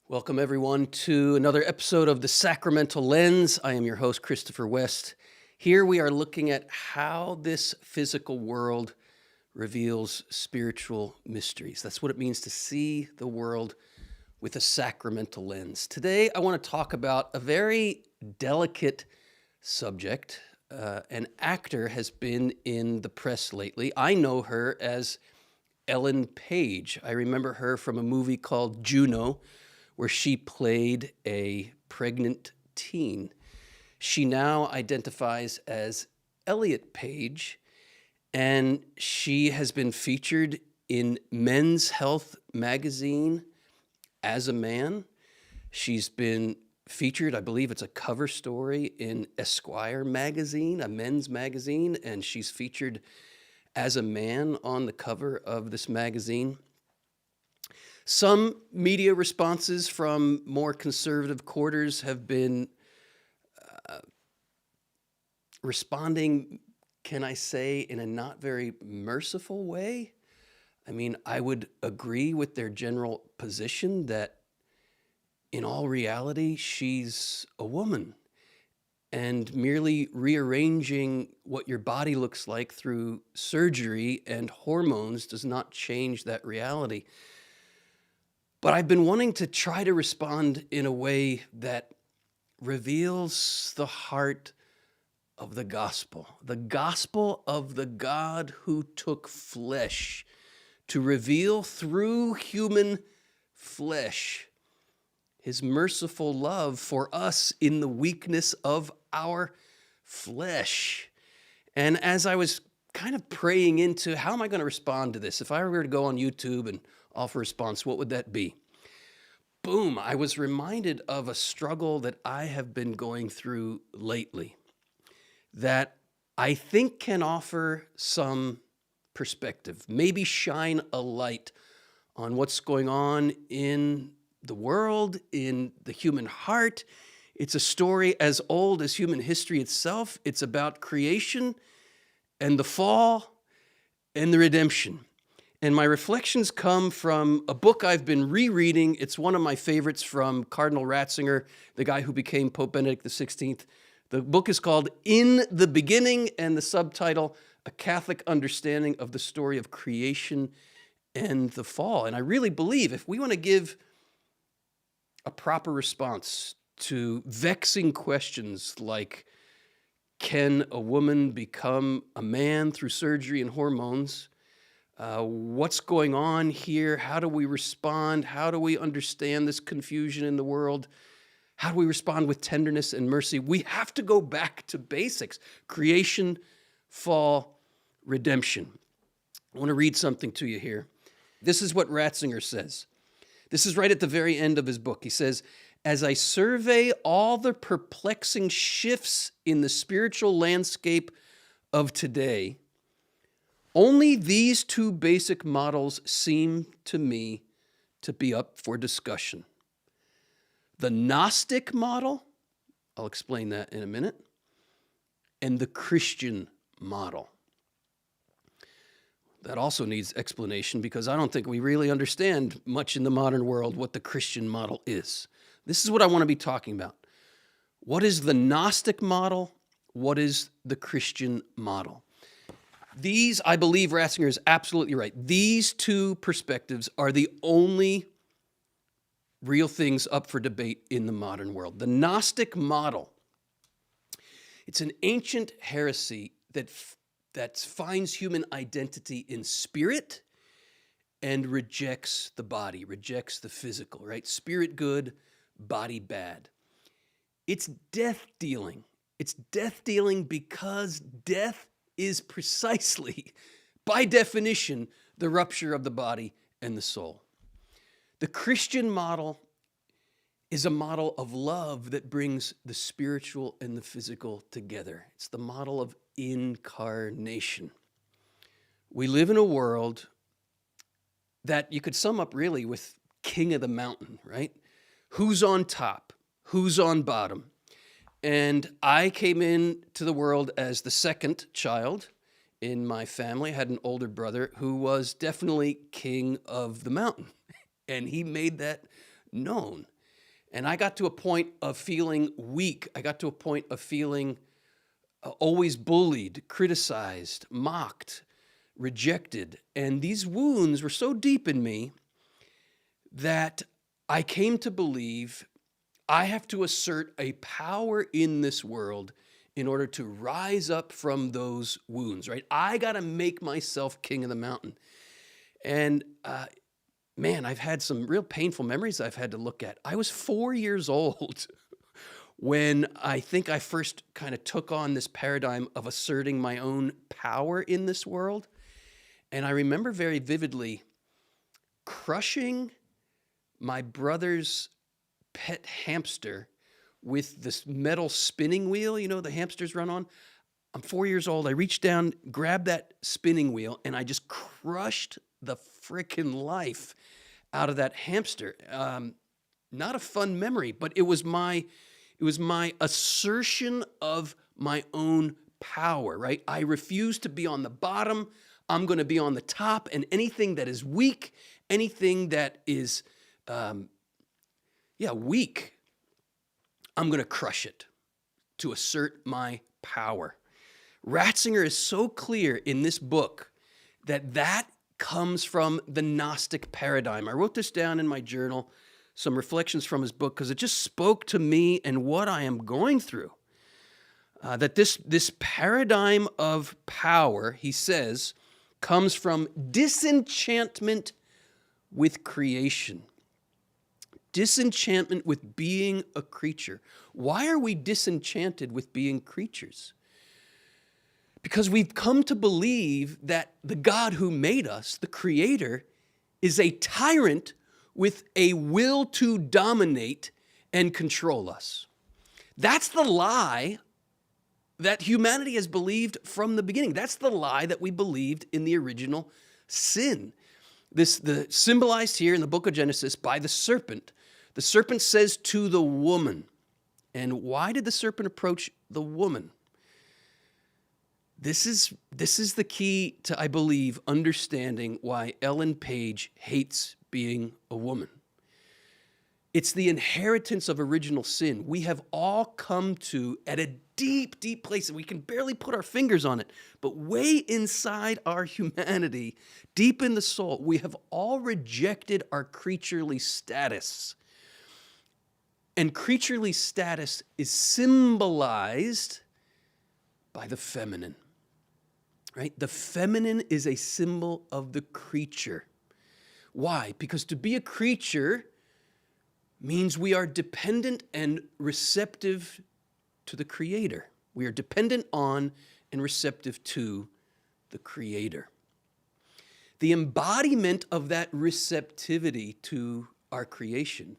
Welcome, everyone, to another episode of The Sacramental Lens. I am your host, Christopher West. Here we are looking at how this physical world reveals spiritual mysteries. That's what it means to see the world with a sacramental lens. Today, I want to talk about a very delicate subject. An actor has been in the press lately. I know her as Ellen Page. I remember her from a movie called Juno, where she played a pregnant teen. She now identifies as Elliot Page, and she has been featured in Men's Health magazine as a man. She's been featured, I believe it's a cover story in Esquire magazine, a men's magazine, and she's featured as a man on the cover of this magazine. Some media responses from more conservative quarters have been responding, can I say, in a not very merciful way. I mean, I would agree with their general position that in all reality, she's a woman. And merely rearranging what your body looks like through surgery and hormones does not change that reality. But I've been wanting to try to respond in a way that reveals the heart of the gospel of the God who took flesh to reveal through human flesh his merciful love for us in the weakness of our flesh. And as I was kind of praying into how am I going to respond to this? If I were to go on YouTube and offer a response, what would that be? Boom, I was reminded of a struggle that I have been going through lately that I think can offer some perspective, maybe shine a light on what's going on in the world, in the human heart. It's a story as old as human history itself. It's about creation and the fall and the redemption. And my reflections come from a book I've been rereading. It's one of my favorites from Cardinal Ratzinger, the guy who became Pope Benedict XVI. The book is called In the Beginning, and the subtitle, A Catholic Understanding of the Story of Creation and the Fall. And I really believe if we want to give a proper response to vexing questions like, can a woman become a man through surgery and hormones? What's going on here? How do we respond? How do we understand this confusion in the world? How do we respond with tenderness and mercy? We have to go back to basics: creation, fall, redemption. I want to read something to you here. This is what Ratzinger says. This is right at the very end of his book. He says, as I survey all the perplexing shifts in the spiritual landscape of today, only these two basic models seem to me to be up for discussion. The Gnostic model, I'll explain that in a minute, and the Christian model. That also needs explanation because I don't think we really understand much in the modern world what the Christian model is. This is what I want to be talking about. What is the Gnostic model? What is the Christian model? These, I believe Ratzinger is absolutely right. These two perspectives are the only real things up for debate in the modern world. The Gnostic model, it's an ancient heresy that finds human identity in spirit and rejects the body, rejects the physical, right? Spirit good, body bad. It's death dealing. It's death dealing because death is precisely, by definition, the rupture of the body and the soul. The Christian model is a model of love that brings the spiritual and the physical together. It's the model of incarnation. We live in a world that you could sum up really with king of the mountain, right? Who's on top? Who's on bottom? And I came into the world as the second child in my family. I had an older brother who was definitely king of the mountain, and he made that known. And I got to a point of feeling weak. I got to a point of feeling always bullied, criticized, mocked, rejected. And these wounds were so deep in me that I came to believe I have to assert a power in this world in order to rise up from those wounds, right? I got to make myself king of the mountain. And man, I've had some real painful memories I've had to look at. I was 4 years old when I think I first kind of took on this paradigm of asserting my own power in this world. And I remember very vividly crushing my brother's pet hamster with this metal spinning wheel, you know, the hamsters run on. I'm 4 years old. I reached down, grabbed that spinning wheel, and I just crushed the frickin' life out of that hamster. Not a fun memory, but it was my assertion of my own power, right? I refuse to be on the bottom. I'm going to be on the top, and anything that is weak, anything that is, weak, I'm going to crush it to assert my power. Ratzinger is so clear in this book that comes from the Gnostic paradigm. I wrote this down in my journal, some reflections from his book, because it just spoke to me and what I am going through. That this paradigm of power, he says, comes from disenchantment with creation. Disenchantment with being a creature. Why are we disenchanted with being creatures? Because we've come to believe that the God who made us, the Creator, is a tyrant with a will to dominate and control us. That's the lie that humanity has believed from the beginning. That's the lie that we believed in the original sin. Symbolized here in the book of Genesis by the serpent. The serpent says to the woman. And why did the serpent approach the woman? This is the key to, I believe, understanding why Ellen Page hates being a woman. It's the inheritance of original sin. We have all come to, at a deep, deep place, and we can barely put our fingers on it, but way inside our humanity, deep in the soul, we have all rejected our creaturely status. And creaturely status is symbolized by the feminine, right? The feminine is a symbol of the creature. Why? Because to be a creature means we are dependent and receptive to the Creator. We are dependent on and receptive to the Creator. The embodiment of that receptivity to our creation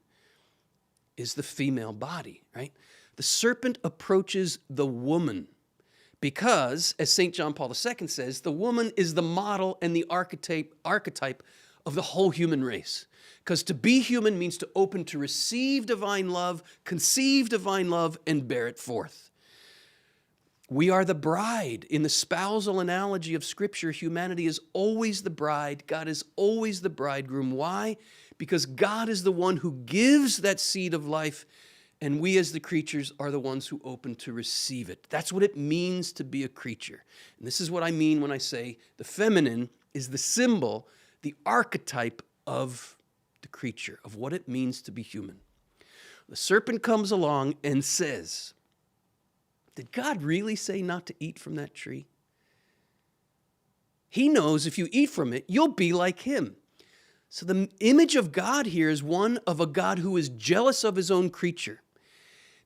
is the female body, right? The serpent approaches the woman because, as St. John Paul II says, the woman is the model and the archetype of the whole human race. Because to be human means to open to receive divine love, conceive divine love, and bear it forth. We are the bride. In the spousal analogy of Scripture, humanity is always the bride. God is always the bridegroom. Why? Because God is the one who gives that seed of life, and we as the creatures are the ones who open to receive it. That's what it means to be a creature. And this is what I mean when I say the feminine is the symbol, the archetype of the creature, of what it means to be human. The serpent comes along and says, did God really say not to eat from that tree? He knows if you eat from it, you'll be like him. So the image of God here is one of a God who is jealous of his own creature.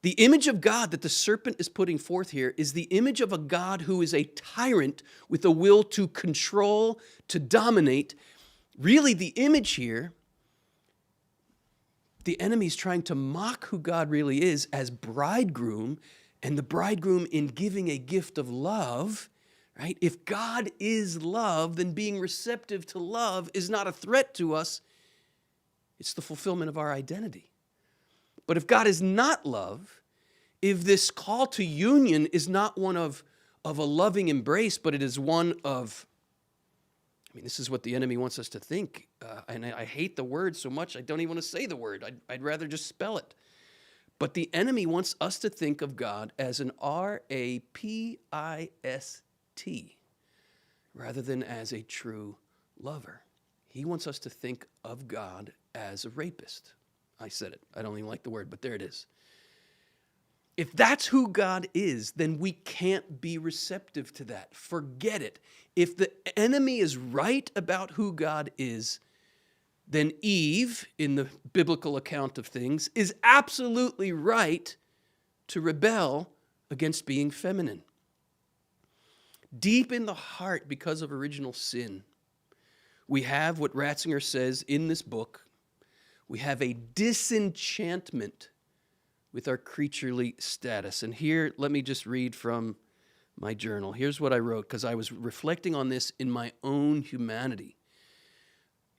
The image of God that the serpent is putting forth here is the image of a God who is a tyrant with a will to control, to dominate. Really, the image here, the enemy is trying to mock who God really is as bridegroom, and the bridegroom in giving a gift of love, right? If God is love, then being receptive to love is not a threat to us. It's the fulfillment of our identity. But if God is not love, if this call to union is not one of a loving embrace, but it is one of, this is what the enemy wants us to think. And I hate the word so much, I don't even want to say the word. I'd rather just spell it. But the enemy wants us to think of God as an rapist rather than as a true lover. He wants us to think of God as a rapist. I said it. I don't even like the word, but there it is. If that's who God is, then we can't be receptive to that. Forget it. If the enemy is right about who God is, then Eve, in the biblical account of things, is absolutely right to rebel against being feminine. Deep in the heart, because of original sin, we have what Ratzinger says in this book. We have a disenchantment with our creaturely status. And here, let me just read from my journal. Here's what I wrote, because I was reflecting on this in my own humanity.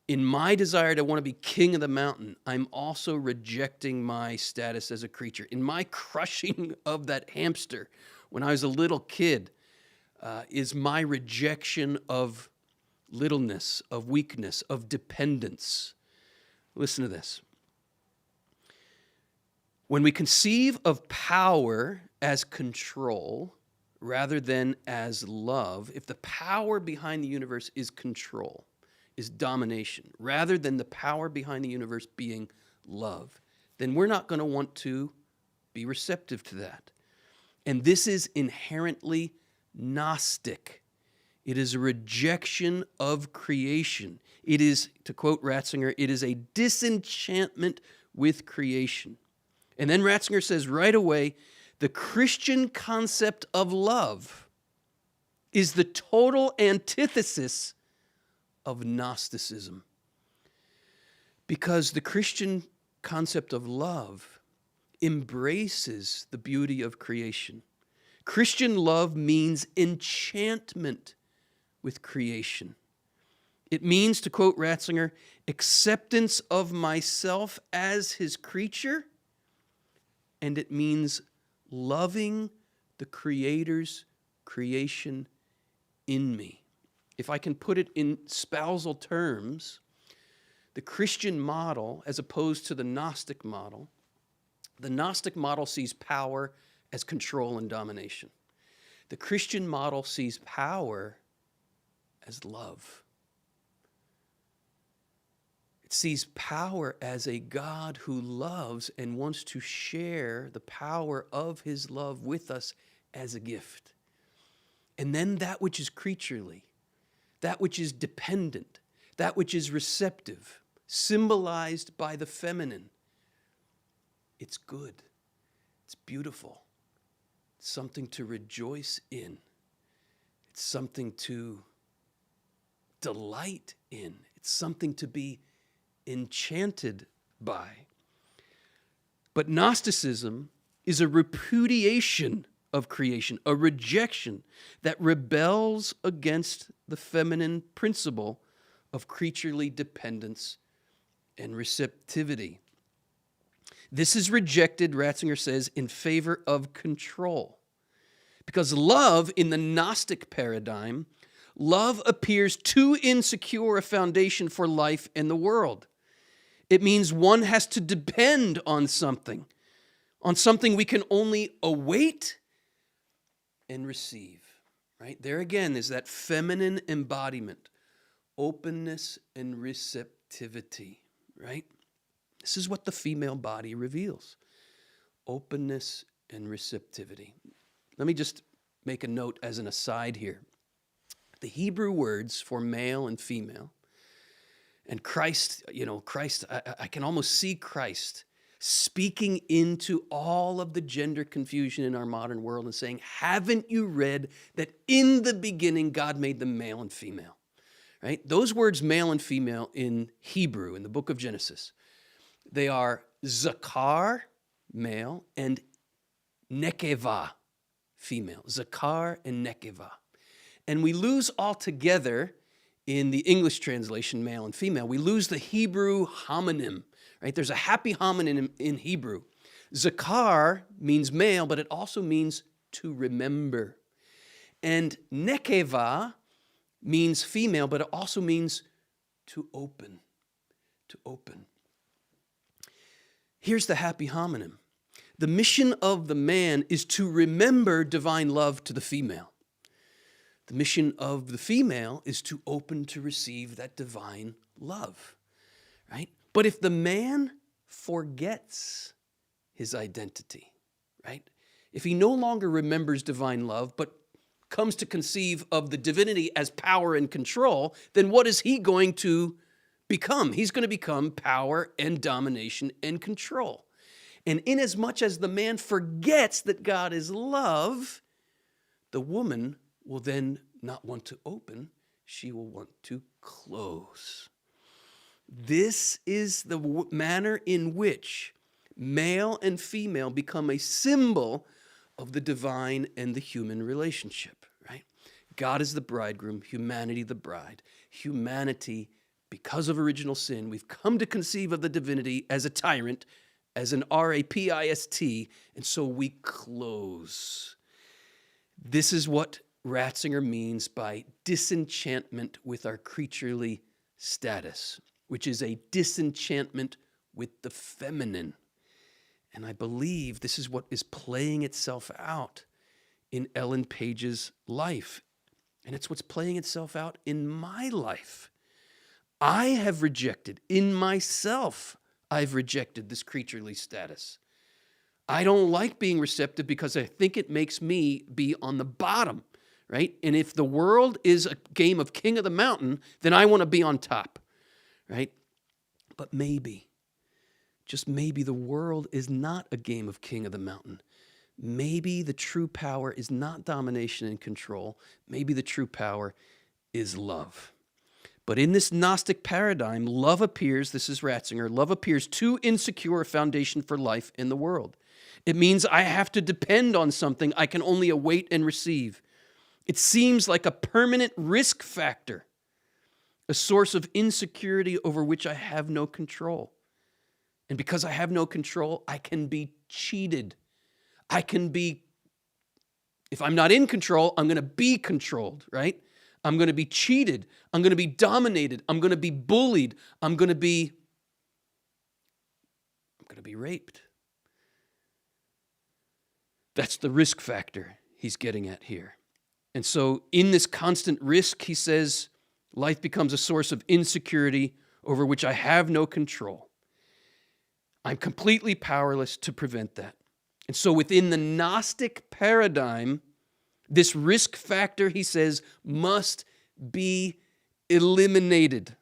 In my desire to want to be king of the mountain, I'm also rejecting my status as a creature. In my crushing of that hamster when I was a little kid, is my rejection of littleness, of weakness, of dependence. Listen to this. When we conceive of power as control rather than as love, if the power behind the universe is control, is domination, rather than the power behind the universe being love, then we're not going to want to be receptive to that. And this is inherently Gnostic. It is a rejection of creation. It is, to quote Ratzinger, it is a disenchantment with creation. And then Ratzinger says right away, the Christian concept of love is the total antithesis of Gnosticism. Because the Christian concept of love embraces the beauty of creation. Christian love means enchantment with creation. It means, to quote Ratzinger, acceptance of myself as his creature, and it means loving the Creator's creation in me. If I can put it in spousal terms, the Christian model, as opposed to the Gnostic model sees power as control and domination. The Christian model sees power as love. It sees power as a God who loves and wants to share the power of his love with us as a gift. And then that which is creaturely, that which is dependent, that which is receptive, symbolized by the feminine, it's good, it's beautiful, it's something to rejoice in, it's something to delight in, it's something to be enchanted by. But Gnosticism is a repudiation of creation, a rejection that rebels against the feminine principle of creaturely dependence and receptivity. This is rejected, Ratzinger says, in favor of control. Because love, in the Gnostic paradigm, love appears too insecure a foundation for life and the world. It means one has to depend on something we can only await and receive, right? There again is that feminine embodiment, openness and receptivity, right? This is what the female body reveals, openness and receptivity. Let me just make a note as an aside here. The Hebrew words for male and female, and Christ, I can almost see Christ speaking into all of the gender confusion in our modern world and saying, haven't you read that in the beginning God made them male and female? Right? Those words male and female in Hebrew, in the book of Genesis, they are zakar, male, and nekeva, female. Zakar and nekeva. And we lose altogether in the English translation, male and female, we lose the Hebrew homonym, right? There's a happy homonym in Hebrew. Zakar means male, but it also means to remember. And nekeva means female, but it also means to open, to open. Here's the happy homonym. The mission of the man is to remember divine love to the female. The mission of the female is to open to receive that divine love, right? But if the man forgets his identity, right? If he no longer remembers divine love, but comes to conceive of the divinity as power and control, then what is he going to become? He's going to become power and domination and control. And inasmuch as the man forgets that God is love, the woman will then not want to open, she will want to close. This is the manner in which male and female become a symbol of the divine and the human relationship, right? God is the bridegroom, humanity the bride. Humanity, because of original sin, we've come to conceive of the divinity as a tyrant, as an rapist, and so we close. This is what Ratzinger means by disenchantment with our creaturely status, which is a disenchantment with the feminine. And I believe this is what is playing itself out in Ellen Page's life. And it's what's playing itself out in my life. I have rejected, in myself, I've rejected this creaturely status. I don't like being receptive because I think it makes me be on the bottom, right? And if the world is a game of king of the mountain, then I want to be on top, right? But maybe, just maybe the world is not a game of king of the mountain. Maybe the true power is not domination and control. Maybe the true power is love. But in this Gnostic paradigm, love appears, this is Ratzinger, love appears too insecure a foundation for life in the world. It means I have to depend on something I can only await and receive. It seems like a permanent risk factor, a source of insecurity over which I have no control. And because I have no control, I can be cheated. I can be, if I'm not in control, I'm going to be controlled, right? I'm going to be cheated. I'm going to be dominated. I'm going to be bullied. I'm going to be raped. That's the risk factor he's getting at here. And so in this constant risk, he says, life becomes a source of insecurity over which I have no control. I'm completely powerless to prevent that. And so within the Gnostic paradigm, this risk factor, he says, must be eliminated.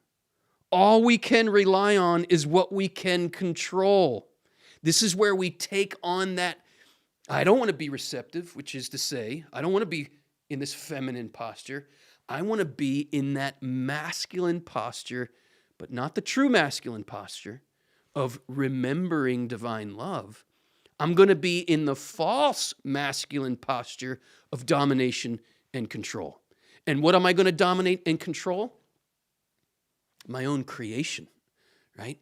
All we can rely on is what we can control. This is where we take on that, I don't want to be receptive, which is to say, I don't want to be in this feminine posture. I want to be in that masculine posture, but not the true masculine posture of remembering divine love. I'm going to be in the false masculine posture of domination and control. And what am I going to dominate and control? My own creation, right?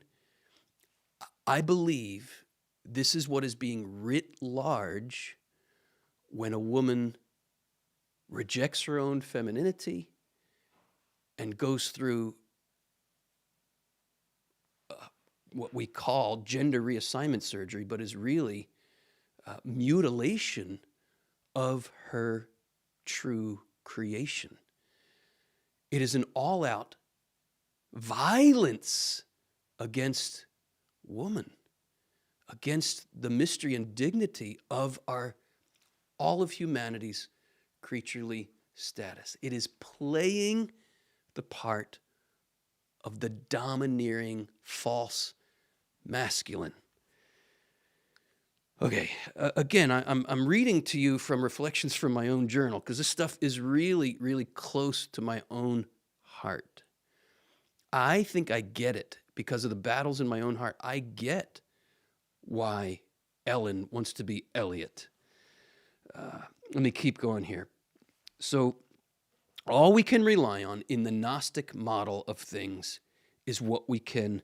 I believe this is what is being writ large when a woman rejects her own femininity and goes through what we call gender reassignment surgery, but is really mutilation of her true creation. It is an all-out violence against woman, against the mystery and dignity of all of humanity's creaturely status. It is playing the part of the domineering false masculine. Okay, again, I'm reading to you from reflections from my own journal because this stuff is really, really close to my own heart. I think I get it because of the battles in my own heart. I get why Ellen wants to be Elliot. Let me keep going here. So, all we can rely on in the Gnostic model of things is what we can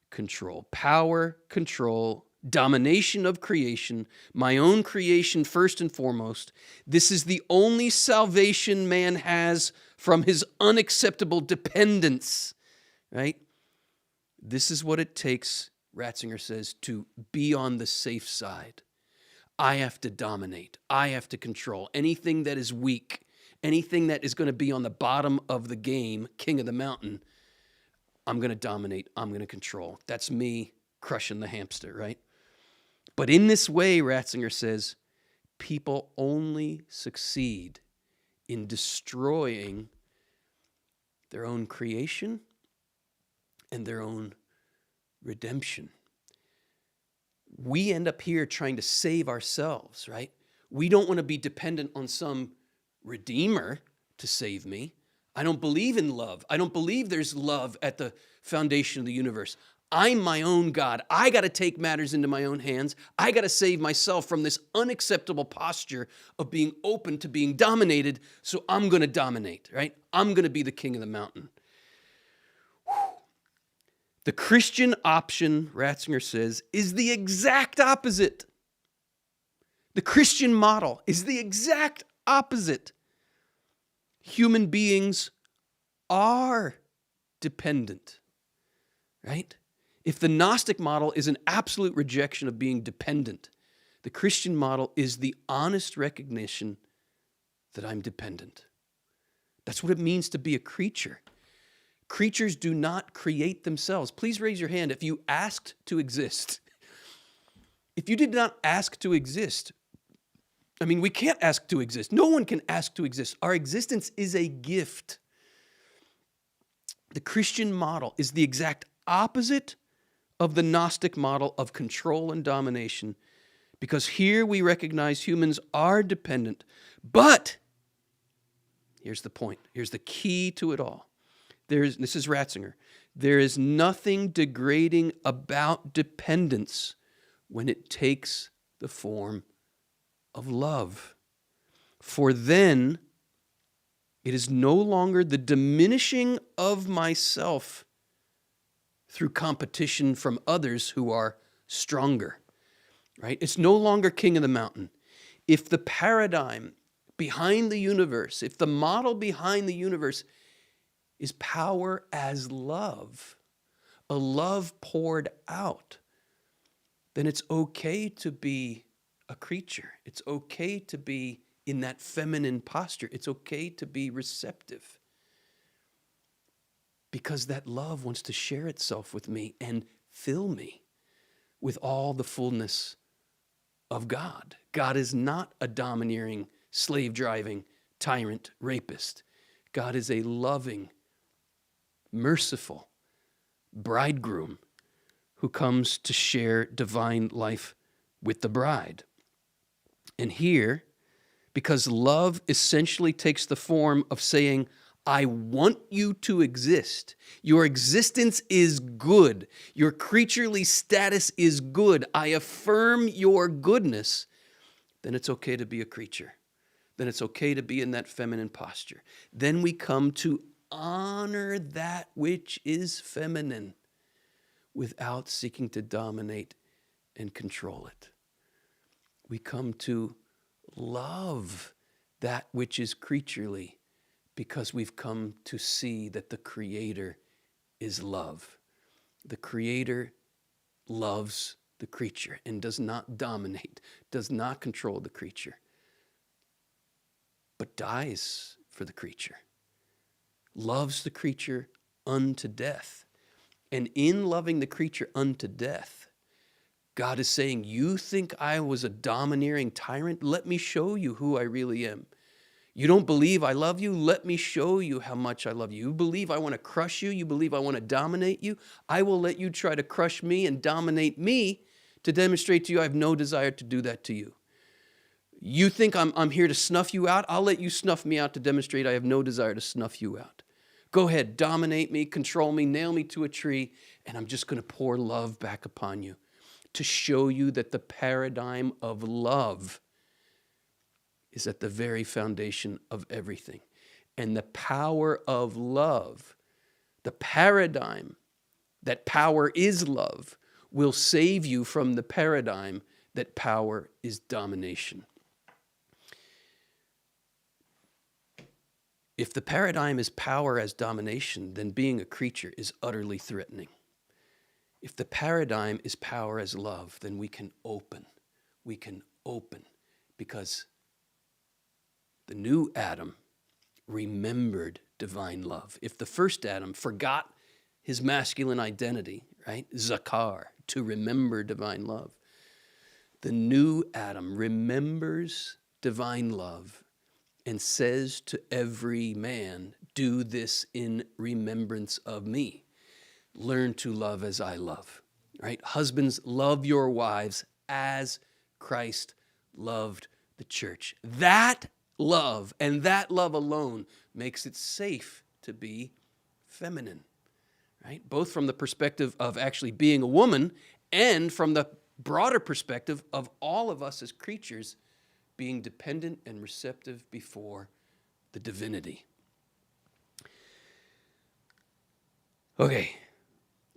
control. Power, control, domination of creation, my own creation first and foremost. This is the only salvation man has from his unacceptable dependence, right? This is what it takes, Ratzinger says, to be on the safe side. I have to dominate. I have to control. Anything that is weak, anything that is going to be on the bottom of the game, king of the mountain, I'm going to dominate. I'm going to control. That's me crushing the hamster, right? But in this way, Ratzinger says, people only succeed in destroying their own creation and their own redemption. We end up here trying to save ourselves, right? We don't want to be dependent on some redeemer to save me. I don't believe in love. I don't believe there's love at the foundation of the universe. I'm my own God. I got to take matters into my own hands. I got to save myself from this unacceptable posture of being open to being dominated. So I'm going to dominate, right? I'm going to be the king of the mountain. The Christian option, Ratzinger says, is the exact opposite. The Christian model is the exact opposite. Human beings are dependent, right? If the Gnostic model is an absolute rejection of being dependent, the Christian model is the honest recognition that I'm dependent. That's what it means to be a creature. Creatures do not create themselves. Please raise your hand if you asked to exist. If you did not ask to exist, I mean, we can't ask to exist. No one can ask to exist. Our existence is a gift. The Christian model is the exact opposite of the Gnostic model of control and domination, because here we recognize humans are dependent. But here's the point. Here's the key to it all. This is Ratzinger. There is nothing degrading about dependence when it takes the form of love. For then it is no longer the diminishing of myself through competition from others who are stronger, right? It's no longer king of the mountain. If the paradigm behind the universe, if the model behind the universe is power as love, a love poured out, then it's okay to be a creature. It's okay to be in that feminine posture. It's okay to be receptive, because that love wants to share itself with me and fill me with all the fullness of God. God is not a domineering, slave-driving, tyrant, rapist. God is a loving, merciful bridegroom who comes to share divine life with the bride. And here, because love essentially takes the form of saying, I want you to exist. Your existence is good. Your creaturely status is good. I affirm your goodness. Then it's okay to be a creature. Then it's okay to be in that feminine posture. Then we come to honor that which is feminine without seeking to dominate and control it. We come to love that which is creaturely because we've come to see that the Creator is love. The Creator loves the creature and does not dominate, does not control the creature, but dies for the creature, loves the creature unto death. And in loving the creature unto death, God is saying, you think I was a domineering tyrant? Let me show you who I really am. You don't believe I love you? Let me show you how much I love you. You believe I want to crush you? You believe I want to dominate you? I will let you try to crush me and dominate me to demonstrate to you I have no desire to do that to you. You think I'm here to snuff you out? I'll let you snuff me out to demonstrate I have no desire to snuff you out. Go ahead, dominate me, control me, nail me to a tree, and I'm just going to pour love back upon you to show you that the paradigm of love is at the very foundation of everything. And the power of love, the paradigm that power is love, will save you from the paradigm that power is domination. If the paradigm is power as domination, then being a creature is utterly threatening. If the paradigm is power as love, then we can open open because the new Adam remembered divine love. If the first Adam forgot his masculine identity, right? Zakar, to remember divine love. The new Adam remembers divine love and says to every man, do this in remembrance of me. Learn to love as I love, right? Husbands, love your wives as Christ loved the church. That love and that love alone makes it safe to be feminine, right? Both from the perspective of actually being a woman and from the broader perspective of all of us as creatures being dependent and receptive before the divinity. Okay,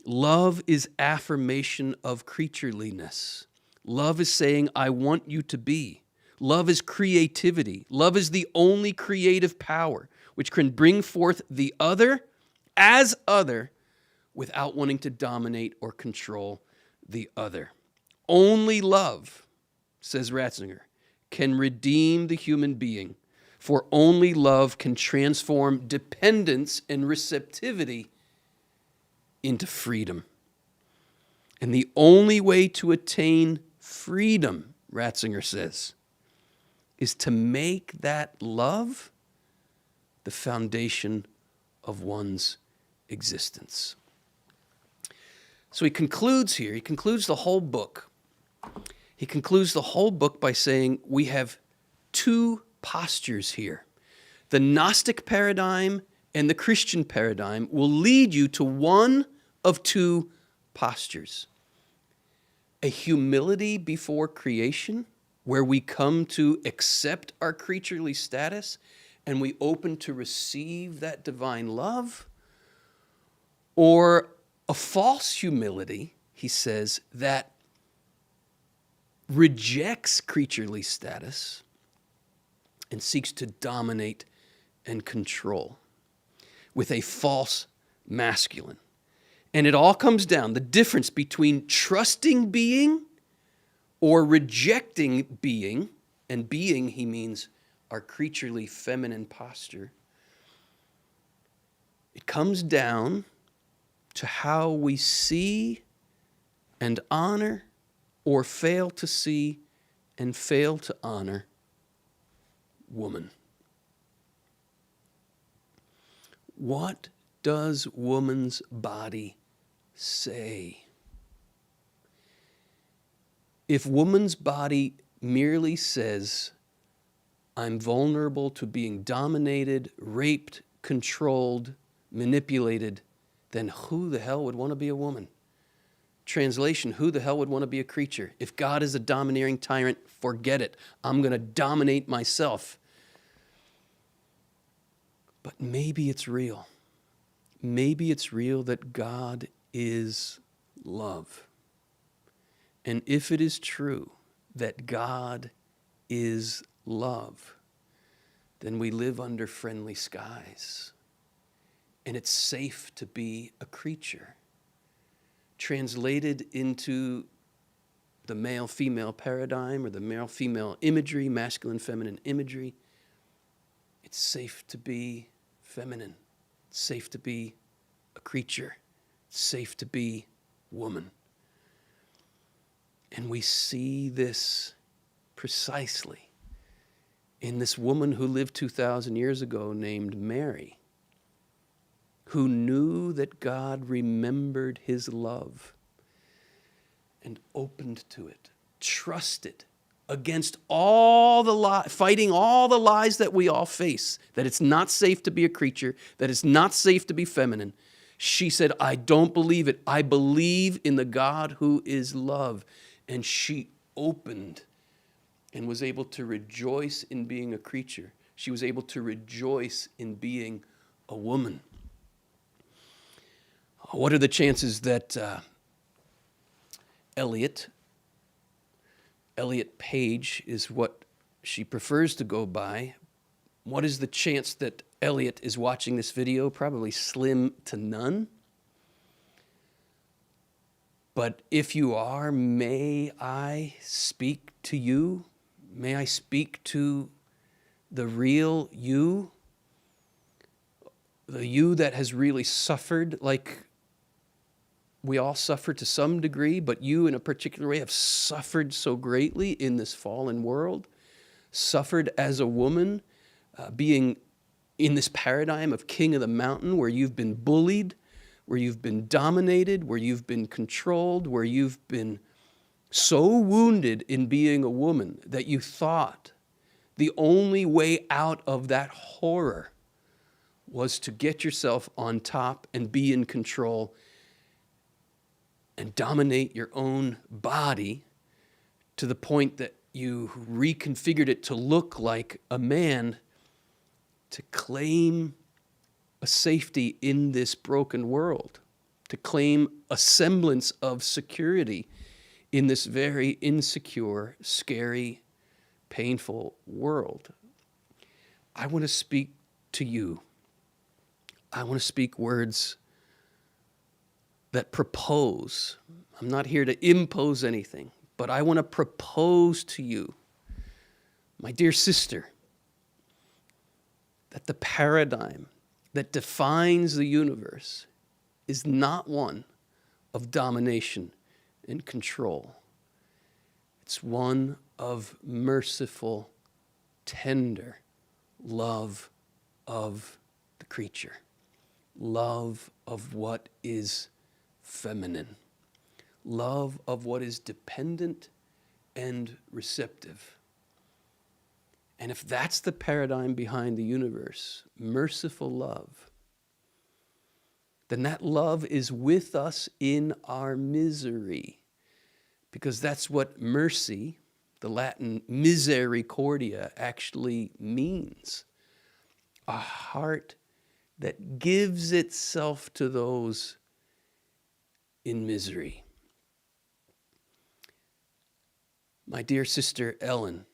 love is affirmation of creatureliness. Love is saying, I want you to be. Love is creativity. Love is the only creative power which can bring forth the other as other without wanting to dominate or control the other. Only love, says Ratzinger, can redeem the human being, for only love can transform dependence and receptivity into freedom. And the only way to attain freedom, Ratzinger says, is to make that love the foundation of one's existence. So he concludes here, he concludes the whole book. He concludes the whole book by saying we have two postures here. The Gnostic paradigm and the Christian paradigm will lead you to one of two postures. A humility before creation, where we come to accept our creaturely status and we open to receive that divine love, or a false humility, he says, that rejects creaturely status and seeks to dominate and control with a false masculine. And it all comes down, the difference between trusting being or rejecting being, and being, he means our creaturely feminine posture. It comes down to how we see and honor or fail to see and fail to honor woman. What does woman's body say? If woman's body merely says, I'm vulnerable to being dominated, raped, controlled, manipulated, then who the hell would want to be a woman? Translation, who the hell would want to be a creature? If God is a domineering tyrant, forget it. I'm going to dominate myself. But maybe it's real. Maybe it's real that God is love. And if it is true that God is love, then we live under friendly skies. And it's safe to be a creature. Translated into the male-female paradigm or the male-female imagery, masculine-feminine imagery, it's safe to be feminine. It's safe to be a creature. It's safe to be woman. And we see this precisely in this woman who lived 2,000 years ago named Mary, who knew that God remembered his love and opened to it, trusted against all the fighting all the lies that we all face, that it's not safe to be a creature, that it's not safe to be feminine. She said, I don't believe it. I believe in the God who is love. And she opened and was able to rejoice in being a creature. She was able to rejoice in being a woman. What are the chances that Elliot Page is what she prefers to go by? What is the chance that Elliot is watching this video? Probably slim to none. But if you are, may I speak to you May I speak to the real you, the you that has really suffered like we all suffer to some degree, but you in a particular way have suffered so greatly in this fallen world, suffered as a woman, being in this paradigm of king of the mountain where you've been bullied, where you've been dominated, where you've been controlled, where you've been so wounded in being a woman that you thought the only way out of that horror was to get yourself on top and be in control and dominate your own body to the point that you reconfigured it to look like a man, to claim a safety in this broken world, to claim a semblance of security in this very insecure, scary, painful world. I want to speak to you. I want to speak words that propose. I'm not here to impose anything, but I want to propose to you, my dear sister, that the paradigm that defines the universe is not one of domination and control. It's one of merciful, tender love of the creature, love of what is feminine, love of what is dependent and receptive. And if that's the paradigm behind the universe, merciful love, then that love is with us in our misery. Because that's what mercy, the Latin misericordia, actually means. A heart that gives itself to those in misery. My dear sister Ellen,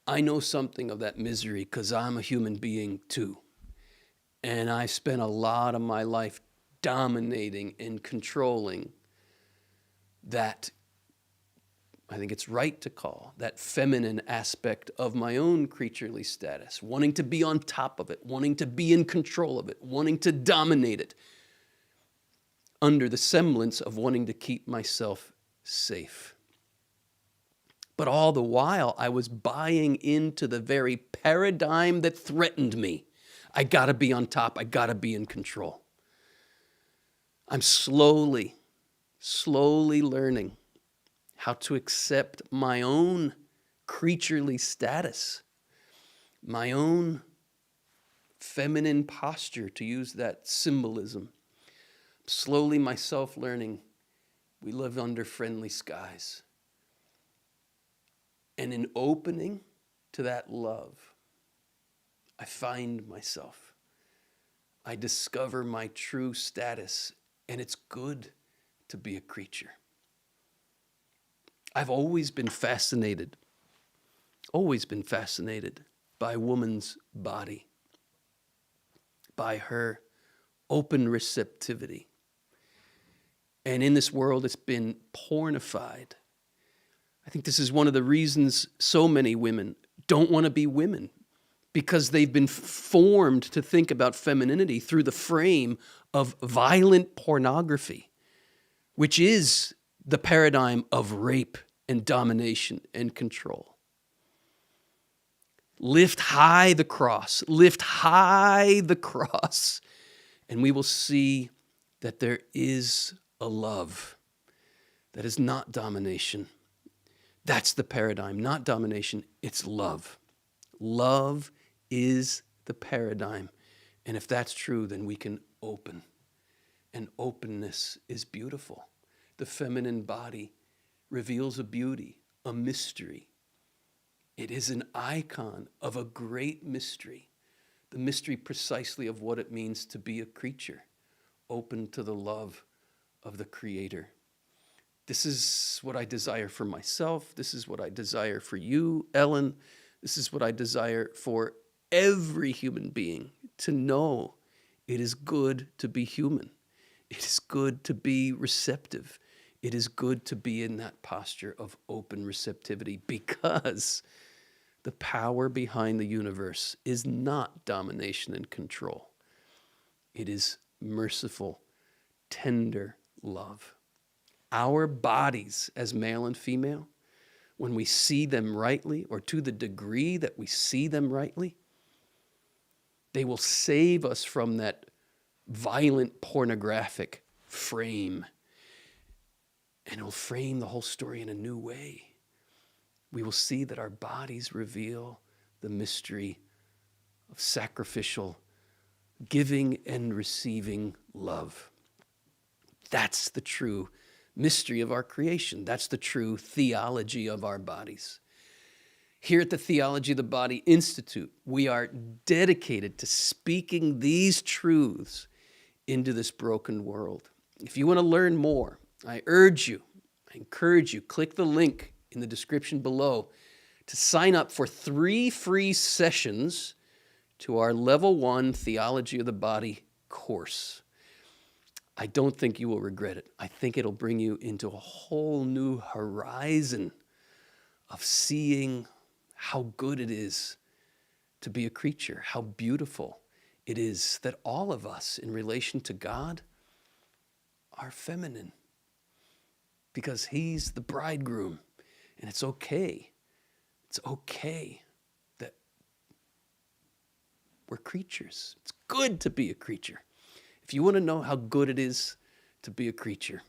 I know something of that misery because I'm a human being too. And I spent a lot of my life dominating and controlling that, I think it's right to call, that feminine aspect of my own creaturely status, wanting to be on top of it, wanting to be in control of it, wanting to dominate it, under the semblance of wanting to keep myself safe. But all the while, I was buying into the very paradigm that threatened me. I gotta be on top, I gotta be in control. I'm slowly learning how to accept my own creaturely status, my own feminine posture, to use that symbolism. Slowly myself learning we live under friendly skies. And in opening to that love, I find myself. I discover my true status, and it's good to be a creature. I've always been fascinated by a woman's body, by her open receptivity. And in this world, it's been pornified. I think this is one of the reasons so many women don't want to be women, because they've been formed to think about femininity through the frame of violent pornography, which is the paradigm of rape and domination and control. Lift high the cross, and we will see that there is a love that is not domination. That's the paradigm, not domination, it's love. Love is the paradigm. And if that's true, then we can open. And openness is beautiful. The feminine body reveals a beauty, a mystery. It is an icon of a great mystery. The mystery precisely of what it means to be a creature, open to the love of the Creator. This is what I desire for myself. This is what I desire for you, Ellen. This is what I desire for every human being, to know it is good to be human. It is good to be receptive. It is good to be in that posture of open receptivity because the power behind the universe is not domination and control. It is merciful, tender love. Our bodies as male and female, when we see them rightly, or to the degree that we see them rightly, they will save us from that violent pornographic frame. And it will frame the whole story in a new way. We will see that our bodies reveal the mystery of sacrificial giving and receiving love. That's the true mystery of our creation. That's the true theology of our bodies. Here at the Theology of the Body Institute, we are dedicated to speaking these truths into this broken world. If you want to learn more, I encourage you, click the link in the description below to sign up for 3 free sessions to our Level 1 Theology of the Body course. I don't think you will regret it. I think it'll bring you into a whole new horizon of seeing how good it is to be a creature, how beautiful it is that all of us in relation to God are feminine because He's the bridegroom, and it's okay. It's okay that we're creatures. It's good to be a creature. If you want to know how good it is to be a creature,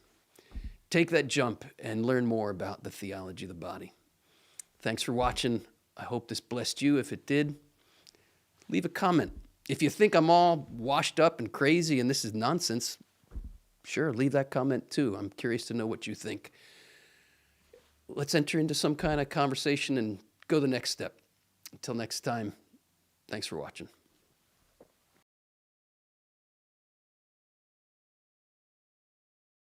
take that jump and learn more about the theology of the body. Thanks for watching. I hope this blessed you. If it did, leave a comment. If you think I'm all washed up and crazy and this is nonsense, sure, leave that comment too. I'm curious to know what you think. Let's enter into some kind of conversation and go the next step. Until next time, thanks for watching.